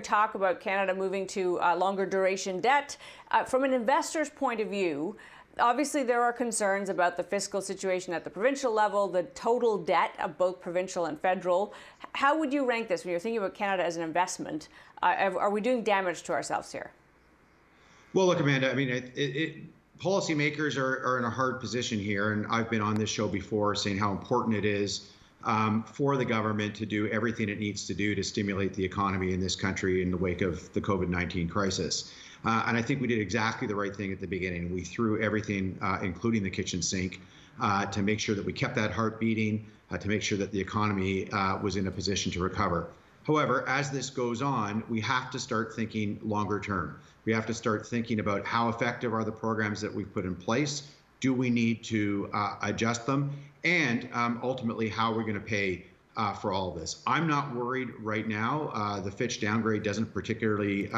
Talk about Canada moving to longer duration debt. From an investor's point of view, obviously there are concerns about the fiscal situation at the provincial level, the total debt of both provincial and federal. How would you rank this when you're thinking about Canada as an investment? Are we doing damage to ourselves here? Well, look, Amanda, I mean, policymakers are in a hard position here, and I've been on this show before saying how important it is for the government to do everything it needs to do to stimulate the economy in this country in the wake of the COVID-19 crisis. And I think we did exactly the right thing at the beginning. We threw everything, including the kitchen sink, to make sure that we kept that heart beating, to make sure that the economy was in a position to recover. However, as this goes on, we have to start thinking longer term. We have to start thinking about how effective are the programs that we've put in place. Do we need to adjust them? And ultimately, how are we going to pay for all of this? I'm not worried right now. The Fitch downgrade doesn't particularly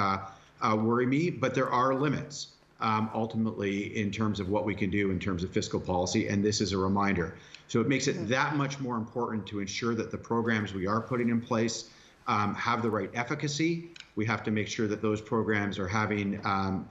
worry me, but there are limits ultimately in terms of what we can do in terms of fiscal policy, and this is a reminder. So it makes it that much more important to ensure that the programs we are putting in place have the right efficacy. We have to make sure that those programs are having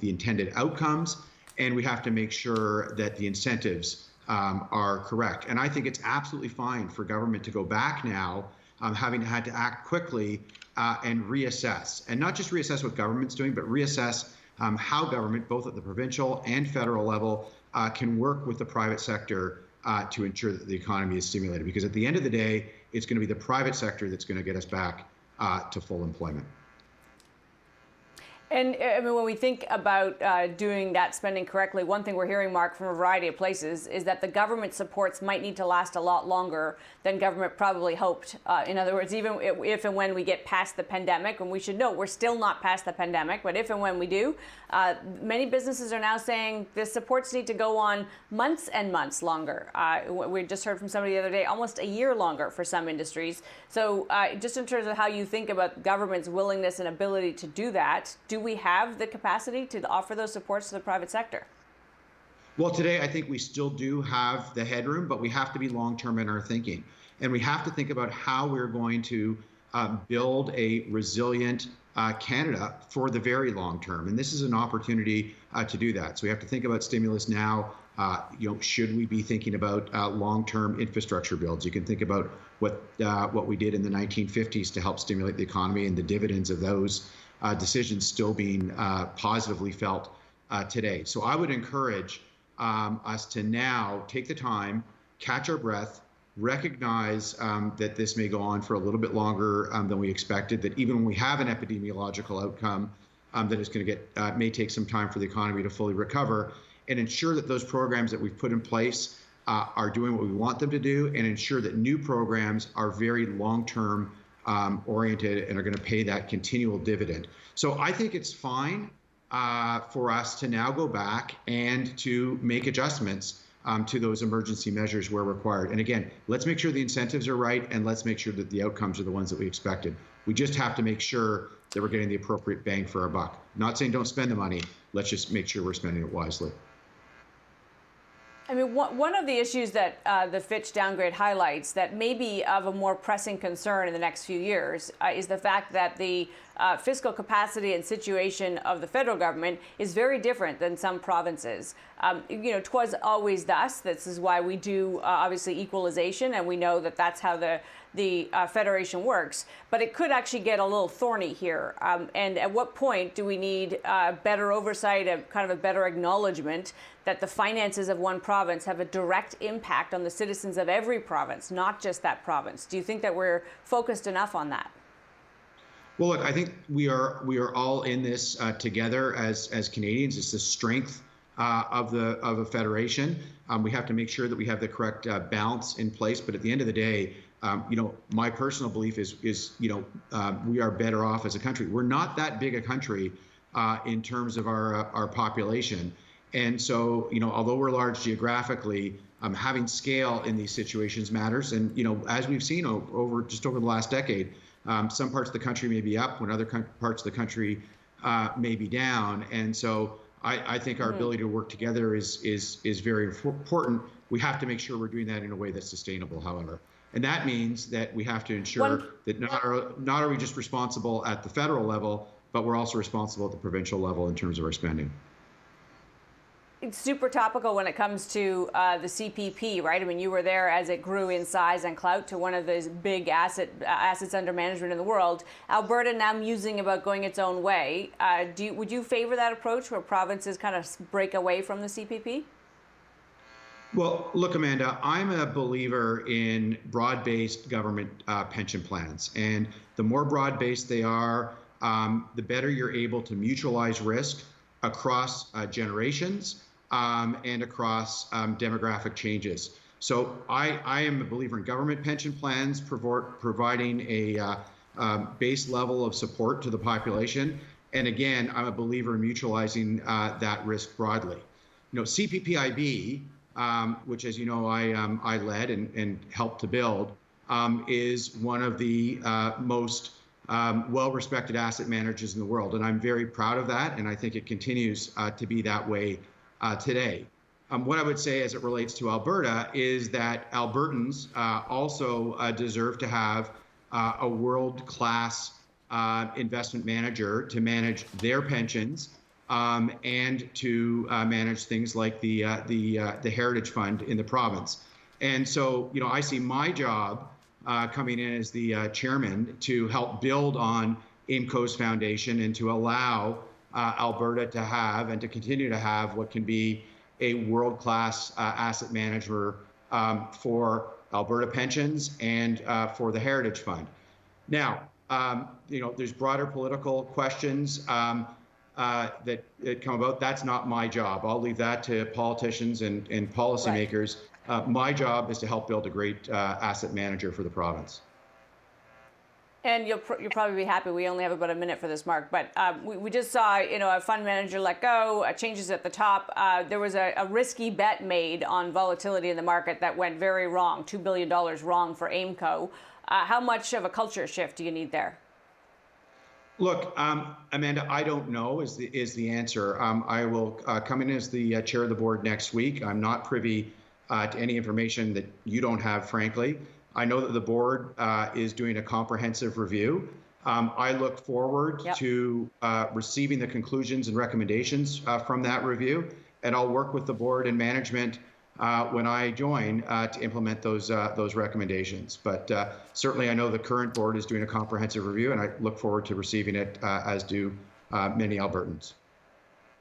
the intended outcomes, and we have to make sure that the incentives are correct. And I think it's absolutely fine for government to go back now, having had to act quickly and reassess. And not just reassess what government's doing, but reassess how government, both at the provincial and federal level, can work with the private sector to ensure that the economy is stimulated. Because at the end of the day, it's going to be the private sector that's going to get us back to full employment. And I mean, when we think about doing that spending correctly, one thing we're hearing, Mark, from a variety of places is that the government supports might need to last a lot longer than government probably hoped. In other words, even if and when we get past the pandemic, and we should know we're still not past the pandemic, but if and when we do, many businesses are now saying the supports need to go on months and months longer. We just heard from somebody the other day, almost a year longer for some industries. So just in terms of how you think about government's willingness and ability to do that, do we have the capacity to offer those supports to the private sector? Well, today, I think we still do have the headroom, but we have to be long-term in our thinking. And we have to think about how we're going to build a resilient Canada for the very long term. And this is an opportunity to do that. So we have to think about stimulus now. Should we be thinking about long-term infrastructure builds? You can think about what we did in the 1950s to help stimulate the economy and the dividends of those decisions still being positively felt today. So I would encourage us to now take the time, catch our breath, recognize that this may go on for a little bit longer than we expected, that even when we have an epidemiological outcome, that it's going to may take some time for the economy to fully recover, and ensure that those programs that we've put in place are doing what we want them to do, and ensure that new programs are very long-term oriented and are going to pay that continual dividend. So I think it's fine for us to now go back and to make adjustments to those emergency measures where required. And again, let's make sure the incentives are right, and let's make sure that the outcomes are the ones that we expected. We just have to make sure that we're getting the appropriate bang for our buck. Not saying don't spend the money, let's just make sure we're spending it wisely. I mean, one of the issues that the Fitch downgrade highlights that may be of a more pressing concern in the next few years is the fact that the fiscal capacity and situation of the federal government is very different than some provinces. 'Twas always thus. This is why we do obviously equalization, and we know that that's how the federation works. But it could actually get a little thorny here. And at what point do we need better oversight, kind of a better acknowledgement that the finances of one province have a direct impact on the citizens of every province, not just that province? Do you think that we're focused enough on that? Well, look, I think we are all in this together as Canadians. It's the strength of a federation. We have to make sure that we have the correct balance in place. But at the end of the day, my personal belief is we are better off as a country. We're not that big a country in terms of our population. And so, although we're large geographically, having scale in these situations matters. And, as we've seen over the last decade, some parts of the country may be up when other parts of the country may be down. And so I think our ability to work together is very important. We have to make sure we're doing that in a way that's sustainable, however. And that means that we have to ensure that not are we just responsible at the federal level, but we're also responsible at the provincial level in terms of our spending. It's super topical when it comes to the CPP, right? I mean, you were there as it grew in size and clout to one of those big assets under management in the world. Alberta now musing about going its own way. Would you favor that approach where provinces kind of break away from the CPP? Well, look, Amanda, I'm a believer in broad-based government pension plans. And the more broad-based they are, the better you're able to mutualize risk across generations and across demographic changes. So I am a believer in government pension plans providing a base level of support to the population. And again, I'm a believer in mutualizing that risk broadly. CPPIB, which, as you know, I led and helped to build, is one of the most well-respected asset managers in the world. And I'm very proud of that. And I think it continues to be that way today. What I would say as it relates to Alberta is that Albertans also deserve to have a world-class investment manager to manage their pensions and to manage things like the Heritage Fund in the province. And so, I see my job coming in as the chairman to help build on AIMCo's foundation and to allow Alberta to have and to continue to have what can be a world-class asset manager for Alberta pensions and for the Heritage Fund. Now, there's broader political questions that come about. That's not my job. I'll leave that to politicians and policymakers. Right. My job is to help build a great asset manager for the province. And you'll probably be happy we only have about a minute for this, Mark. But we just saw, a fund manager let go, changes at the top. There was a risky bet made on volatility in the market that went very wrong, $2 billion wrong for AIMCo. How much of a culture shift do you need there? Look, Amanda, I don't know is the answer. I will come in as the chair of the board next week. I'm not privy to any information that you don't have, frankly. I know that the board is doing a comprehensive review. I look forward to receiving the conclusions and recommendations from that review, and I'll work with the board and management when I join to implement those recommendations. But certainly I know the current board is doing a comprehensive review, and I look forward to receiving it, as do many Albertans.